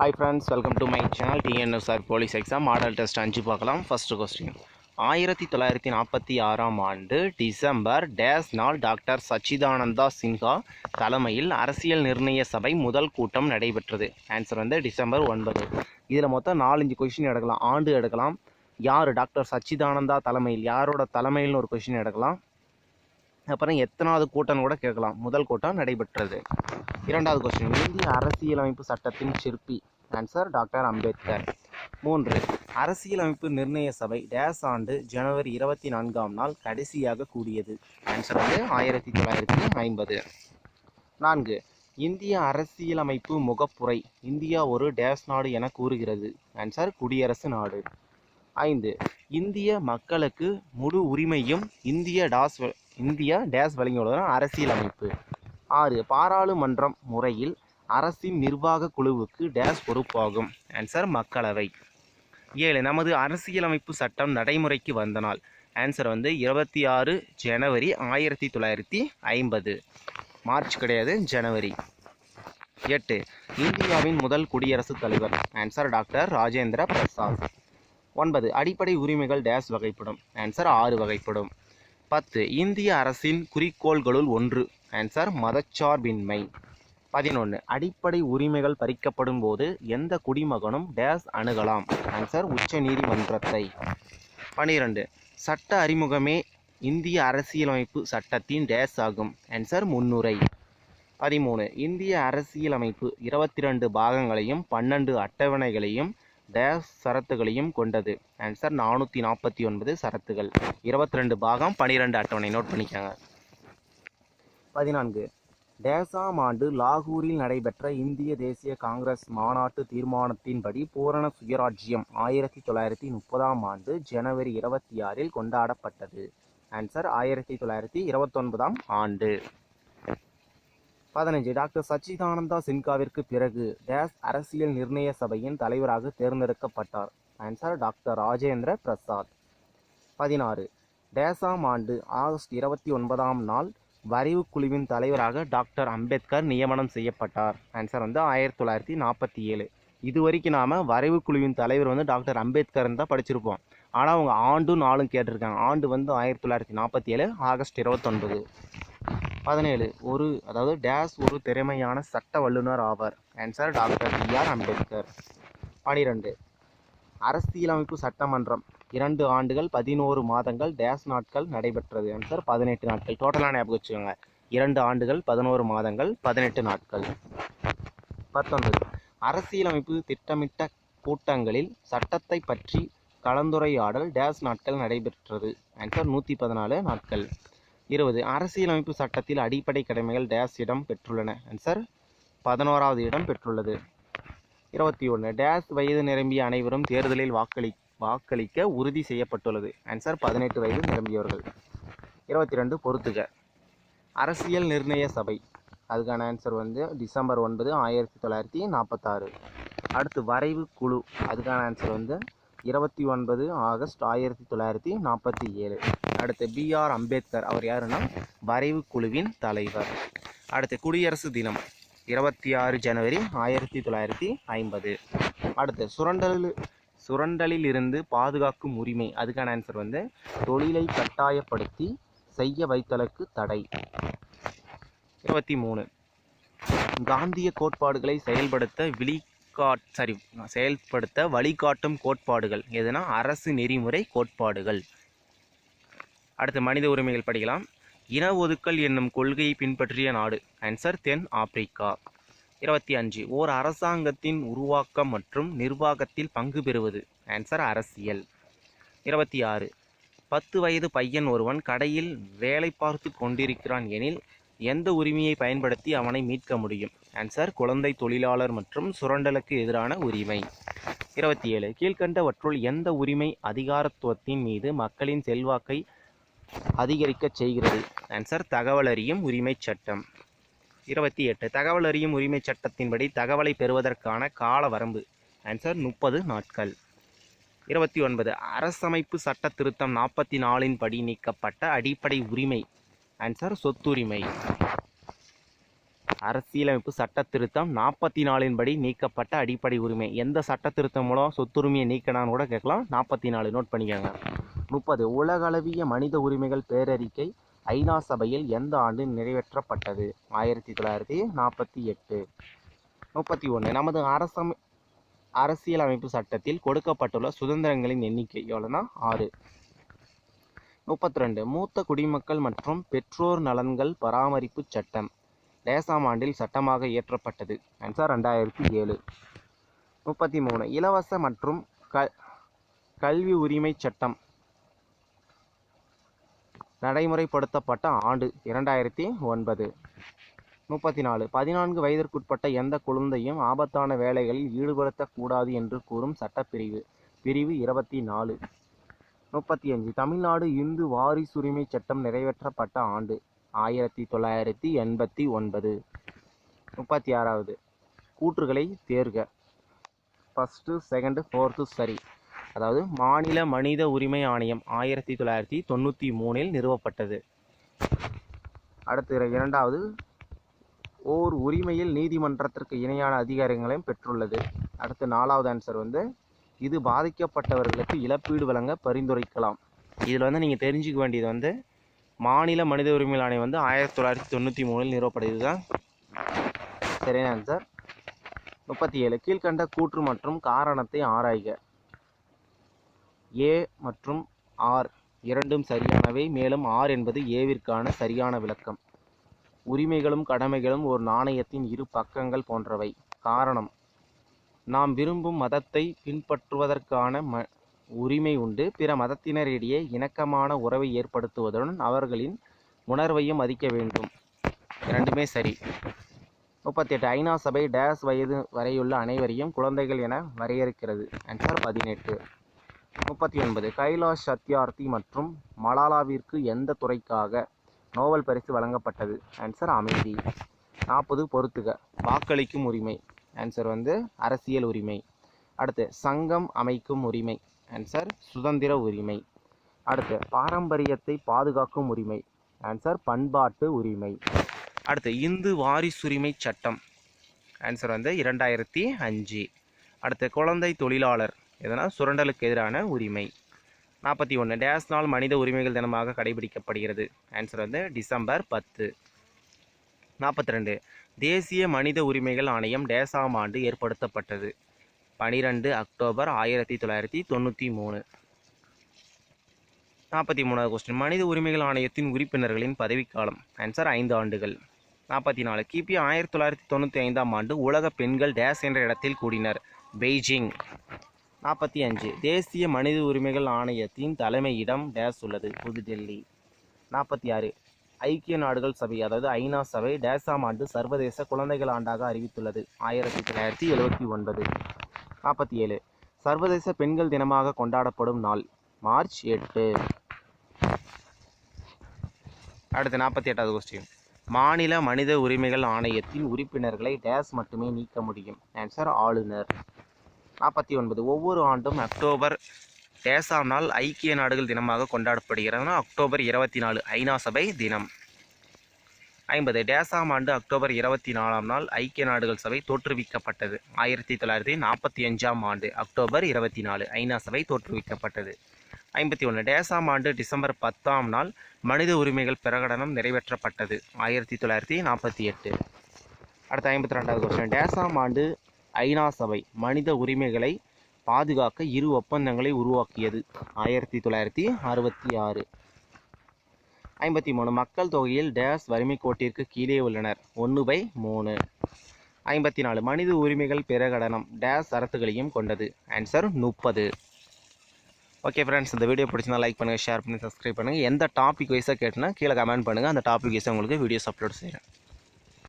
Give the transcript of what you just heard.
Hi friends, welcome to my channel TNSR Police Exam Model Test 5 பார்க்கலாம். First question 1946ஆம் ஆண்டு December days நாள் doctor Satchidananda Sinha தலைமையில் அரசியல் நிர்ணய சபை முதல் கூட்டம் நடைபெற்றது. ஆன்சர் வந்து டிசம்பர் 9. இதில் மொத்தம் 4-5 கொஷின் எடுக்கலாம். ஆண்டு எடுக்கலாம், யார் டாக்டர் சச்சிதானந்தா தலைமையில், யாரோட தலைமையில்னு ஒரு கொஷின் எடுக்கலாம், அப்புறம் எத்தனாவது கூட்டம் கூட கேட்கலாம். முதல் கூட்டம் நடைபெற்றது. இரண்டாவது கொஸ்டின், இந்திய அரசியலமைப்பு சட்டத்தின் சிற்பி. Answer doctor Ambedkar. 3, அரசியலமைப்பு நிர்ணய சபை டேஸ் ஆண்டு ஜனவரி 24ஆம் நாள் கடைசியாக கூடியது. ஆன்சர் வந்து 1950. 4, இந்திய அரசியலமைப்பு முகப்புரை இந்தியா ஒரு டேஸ் நாடு என கூறுகிறது. ஆன்சர் குடியரசு நாடு. 5, இந்திய மக்களுக்கு முழு உரிமையும் இந்திய டேஸ் வழங்கியுள்ள அரசியலமைப்பு. 6, பாராளுமன்றம் முறையில் அரசின் நிர்வாக குழுவுக்கு டேஸ் பொறுப்பாகும். ஆன்சர் மக்களவை. 7, நமது அரசியலமைப்பு சட்டம் நடைமுறைக்கு வந்த நாள். ஆன்சர் வந்து 26 ஜனவரி 1950. மார்ச் கிடையாது, ஜனவரி. 8, இந்தியாவின் முதல் குடியரசுத் தலைவர். Answer doctor Rajendra Prasad. 9, அடிப்படை உரிமைகள் டேஸ் வகைப்படும். ஆன்சர் 6 வகைப்படும். 10, இந்திய அரசின் குறிக்கோள்களுள் ஒன்று. ஆன்சர் மதச்சார்பின்மை. 11, அடிப்படை உரிமைகள் பறிக்கப்படும் போது எந்த குடிமகனும் டேஸ் அணுகலாம். ஆன்சர் உச்ச நீதிமன்றத்தை. 12, சட்ட அறிமுகமே இந்திய அரசியலமைப்பு சட்டத்தின் டேஸ் ஆகும். ஆன்சர் முன்னுரை. 13, இந்திய அரசியலமைப்பு 22 பாகங்களையும் 12 அட்டவணைகளையும் டேஸ் சரத்துகளையும் கொண்டது. ஆன்சர் 449 சரத்துகள். 22 பாகம் 12 அட்டவணை. நோட் பண்ணிக்காங்க. 14, டேஸாம் ஆண்டு லாகூரில் நடைபெற்ற இந்திய தேசிய காங்கிரஸ் மாநாட்டு தீர்மானத்தின்படி பூரண சுயராஜ்யம் 1930ஆம் ஆண்டு ஜனவரி 26இல் கொண்டாடப்பட்டது. ஆன்சர் 1929ஆம் ஆண்டு. 15, டாக்டர் சச்சிதானந்தா சின்ஹாவிற்கு பிறகு டேஸ் அரசியல் நிர்ணய சபையின் தலைவராக தேர்ந்தெடுக்கப்பட்டார். Answer doctor Rajendra Prasad. 16, டேஸாம் ஆண்டு ஆகஸ்ட் 29ஆம் நாள் வரைவு குழுவின் தலைவராக டாக்டர் அம்பேத்கர் நியமனம் செய்யப்பட்டார். ஆன்சர் வந்து 1947. இது வரைக்கும் நாம் வரைவு குழுவின் தலைவர் வந்து டாக்டர் அம்பேத்கர்னு தான் படிச்சிருப்போம். ஆனால் அவங்க ஆண்டும் நாளும் கேட்டிருக்காங்க. ஆண்டு வந்து 1947 ஆகஸ்ட் 29. 17, டேஸ் ஒரு திறமையான சட்ட வல்லுநர் ஆவார். Answer doctor B.R. அம்பேத்கர். 12, அரசியலமைப்பு சட்டமன்றம் 2 ஆண்டுகள் 11 மாதங்கள் டேஸ் நாட்கள் நடைபெற்றது. ஆன்சர் 18 நாட்கள். டோட்டலாக ஞாபகம் வச்சுக்கோங்க. 2 ஆண்டுகள் 11 மாதங்கள் 18 நாட்கள். 19, அரசியலமைப்பு திட்டமிட்ட கூட்டங்களில் சட்டத்தை பற்றி கலந்துரையாடல் டேஸ் நாட்கள் நடைபெற்றது. ஆன்சர் 114 நாட்கள். 20, அரசியலமைப்பு சட்டத்தில் அடிப்படை கடமைகள் டேஸ் இடம் பெற்றுள்ளன. ஆன்சர் 11வது இடம் பெற்றுள்ளது. 21, டேஸ் வயது நிரம்பிய அனைவரும் தேர்தலில் வாக்களிக்க உறுதி செய்யப்பட்டுள்ளது. ஆன்சர் 18 வயது நிரம்பியவர்கள். 22, பொறுத்துக. அரசியல் நிர்ணய சபை, அதுக்கான ஆன்சர் வந்து டிசம்பர் 9 1946. அடுத்து வரைவு குழு, அதுக்கான ஆன்சர் வந்து 29 ஆகஸ்ட் 1947. அடுத்து B.R. அம்பேத்கர், அவர் யாருன்னா வரைவு குழுவின் தலைவர். அடுத்து குடியரசு தினம் 26 ஜனவரி 1950. அடுத்து சுரண்டலில் இருந்து பாதுகாக்கும் உரிமை, அதுக்கான ஆன்சர் வந்து தொழிலை கட்டாயப்படுத்தி செய்ய வைத்தலுக்கு தடை. 23, காந்திய கோட்பாடுகளை செயல்படுத்த வழிகாட்டும் கோட்பாடுகள் எதுனா அரசு நெறிமுறை கோட்பாடுகள். அடுத்து மனித உரிமைகள் படிக்கலாம். இன ஒதுக்கல் என்னும் கொள்கையை பின்பற்றிய நாடு. Answer then Africa. 25, ஓர் அரசாங்கத்தின் உருவாக்கம் மற்றும் நிர்வாகத்தில் பங்கு பெறுவது. ஆன்சர் அரசியல். 26, 10 வயது பையன் ஒருவன் கடையில் வேலை பார்த்து கொண்டிருக்கிறான் எனில் எந்த உரிமையை பயன்படுத்தி அவனை மீட்க முடியும். ஆன்சர் குழந்தை தொழிலாளர் மற்றும் சுரண்டலுக்கு எதிரான உரிமை. 27, கீழ்கண்டவற்றுள் எந்த உரிமை அதிகாரத்துவத்தின் மீது மக்களின் செல்வாக்கை அதிகரிக்க செய்கிறது. ஆன்சர் தகவல் அறியும் உரிமை சட்டம். 28, தகவல் அறியும் உரிமை சட்டத்தின்படி தகவலை பெறுவதற்கான கால வரம்பு. ஆன்சர் 30 நாட்கள். 29, அரசமைப்பு சட்ட திருத்தம் 44 படி நீக்கப்பட்ட அடிப்படை உரிமை. ஆன்சர் சொத்துரிமை. அரசியலமைப்பு சட்ட திருத்தம் 44 படி நீக்கப்பட்ட அடிப்படை உரிமை. எந்த சட்ட திருத்தம் மூலம் சொத்துரிமையை நீக்கினான்னு கூட கேட்கலாம். 44 நோட் பண்ணிக்கோங்க. 30 உலகளவிய மனித உரிமைகள் பேரறிக்கை ஐநா சபையில் எந்த ஆண்டு நிறைவேற்றப்பட்டது? 1948. 31 நமது அரசியலமைப்பு சட்டத்தில் கொடுக்கப்பட்டுள்ள சுதந்திரங்களின் எண்ணிக்கை எவ்வளோனா 6. 32 மூத்த குடிமக்கள் மற்றும் பெற்றோர் நலன்கள் பராமரிப்பு சட்டம் டேசாம் ஆண்டில் சட்டமாக இயற்றப்பட்டது? ஆன்சர் 2007. 33 இலவச மற்றும் கல்வி உரிமை சட்டம் நடைமுறைப்படுத்தப்பட்ட ஆண்டு 2009. 34 14 வயதிற்குட்பட்ட எந்த குழந்தையும் ஆபத்தான வேலைகளில் ஈடுபடுத்தக்கூடாது என்று கூறும் சட்டப்பிரிவு? பிரிவு 24. 35 தமிழ்நாடு இந்து வாரிசுரிமை சட்டம் நிறைவேற்றப்பட்ட ஆண்டு? 1989. 36 கூற்றுகளை தேர்க. ஃபஸ்ட்டு, செகண்டு, ஃபோர்த்து சரி. அதாவது மாநில மனித உரிமை ஆணையம் 1993 நிறுவப்பட்டது. அடுத்து இரண்டாவது, ஓர் உரிமையில் நீதிமன்றத்திற்கு இணையான அதிகாரங்களையும் பெற்றுள்ளது. அடுத்து நாலாவது ஆன்சர் இது பாதிக்கப்பட்டவர்களுக்கு இழப்பீடு வழங்க பரிந்துரைக்கலாம். இதில் நீங்கள் தெரிஞ்சுக்க வேண்டியது மாநில மனித உரிமை ஆணையம் 1993 நிறுவப்பட்டது தான் சரியான ஆன்சர். 37 கீழ்கண்ட கூற்று மற்றும் காரணத்தை ஆராய்க. ஏ மற்றும் ஆர் இரண்டும் சரியானவை. மேலும் ஆர் என்பது ஏவிற்கான சரியான விளக்கம். உரிமைகளும் கடமைகளும் ஒரு நாணயத்தின் இரு பக்கங்கள் போன்றவை. காரணம், நாம் விரும்பும் மதத்தை பின்பற்றுவதற்கான உரிமை உண்டு. பிற மதத்தினரிடையே இணக்கமான உறவை ஏற்படுத்துவதுடன் அவர்களின் உணர்வையும் மதிக்க வேண்டும். இரண்டுமே சரி. 38 ஐநா சபை டேஸ் வயது வரையுள்ள அனைவரையும் குழந்தைகள் என வரையறுக்கிறது. ஆன்சர் 18. 39 கைலாஷ் சத்யார்த்தி மற்றும் மலாலாவிற்கு எந்த துறைக்காக நோபல் பரிசு வழங்கப்பட்டது? ஆன்சர் அமைதி. 40 பொறுத்துக. வாக்களிக்கும் உரிமை. ஆன்சர் அரசியல் உரிமை. அடுத்து சங்கம் அமைக்கும் உரிமை. ஆன்சர் சுதந்திர உரிமை. அடுத்து பாரம்பரியத்தை பாதுகாக்கும் உரிமை. ஆன்சர் பண்பாட்டு உரிமை. அடுத்து இந்து வாரிசுரிமை சட்டம். ஆன்சர் 2005. அடுத்து குழந்தை தொழிலாளர் எதனா சுரண்டலுக்கு எதிரான உரிமை. 41 டேஸ் நாள் மனித உரிமைகள் தினமாக கடைபிடிக்கப்படுகிறது? Answer December 10. 42 தேசிய மனித உரிமைகள் ஆணையம் டேசாம் ஆண்டு ஏற்படுத்தப்பட்டது? 12 அக்டோபர் 1993. 43வது கொஸ்டின் மனித உரிமைகள் ஆணையத்தின் உறுப்பினர்களின் பதவிக்காலம்? ஆன்சர் 5 ஆண்டுகள். 44 கிபி 1995 ஆண்டு உலக பெண்கள் டேஸ் என்ற இடத்தில் கூடினர்? பெய்ஜிங். 45 தேசிய மனித உரிமைகள் ஆணையத்தின் தலைமையிடம் டேஸ் உள்ளது? புதுடெல்லி. 46 ஐக்கிய நாடுகள் சபை அதாவது ஐநா சபை டேசாம் ஆண்டு சர்வதேச குழந்தைகள் ஆண்டாக அறிவித்துள்ளது? 1979. 47 சர்வதேச பெண்கள் தினமாக கொண்டாடப்படும் நாள்? மார்ச் 8. அடுத்து 48வது கொஸ்டின் மாநில மனித உரிமைகள் ஆணையத்தின் உறுப்பினர்களை டேஸ் மட்டுமே நீக்க முடியும்? ஆன்சர் ஆளுநர். 49 ஒவ்வொரு ஆண்டும் அக்டோபர் டேசாம் நாள் ஐக்கிய நாடுகள் தினமாக கொண்டாடப்படுகிறது? அக்டோபர் 24 ஐநா சபை தினம். 50 டேசாம் ஆண்டு அக்டோபர் 24 நாள் ஐக்கிய நாடுகள் சபை தோற்றுவிக்கப்பட்டது? 1945 ஆண்டு அக்டோபர் 24 ஐநா சபை தோற்றுவிக்கப்பட்டது. 51 டேசாம் ஆண்டு டிசம்பர் 10 நாள் மனித உரிமைகள் பிரகடனம் நிறைவேற்றப்பட்டது? 1948. அடுத்த 52வது கொஸ்டின் டேசாம் ஆண்டு ஐநா சபை மனித உரிமைகளை பாதுகாக்க இரு ஒப்பந்தங்களை உருவாக்கியது? 1966. 53 மக்கள் தொகையில் டேஸ் வறுமை கோட்டிற்கு கீழே உள்ளனர்? 1/3. 54 மனித உரிமைகள் பிரகடனம் டேஸ் சரத்துகளையும் கொண்டது? ஆன்சர் 30. ஓகே ஃப்ரெண்ட்ஸ், இந்த வீடியோ பிடிச்சிருந்தா லைக் பண்ணுங்கள், ஷேர் பண்ணி சப்ஸ்கிரைப் பண்ணுங்கள். எந்த டாபிக் வைஸாக கேட்டுனா கீழே கமெண்ட் பண்ணுங்கள். அந்த டாபிக் வைஸாக உங்களுக்கு வீடியோஸ் அப்லோட் செய்கிறேன்.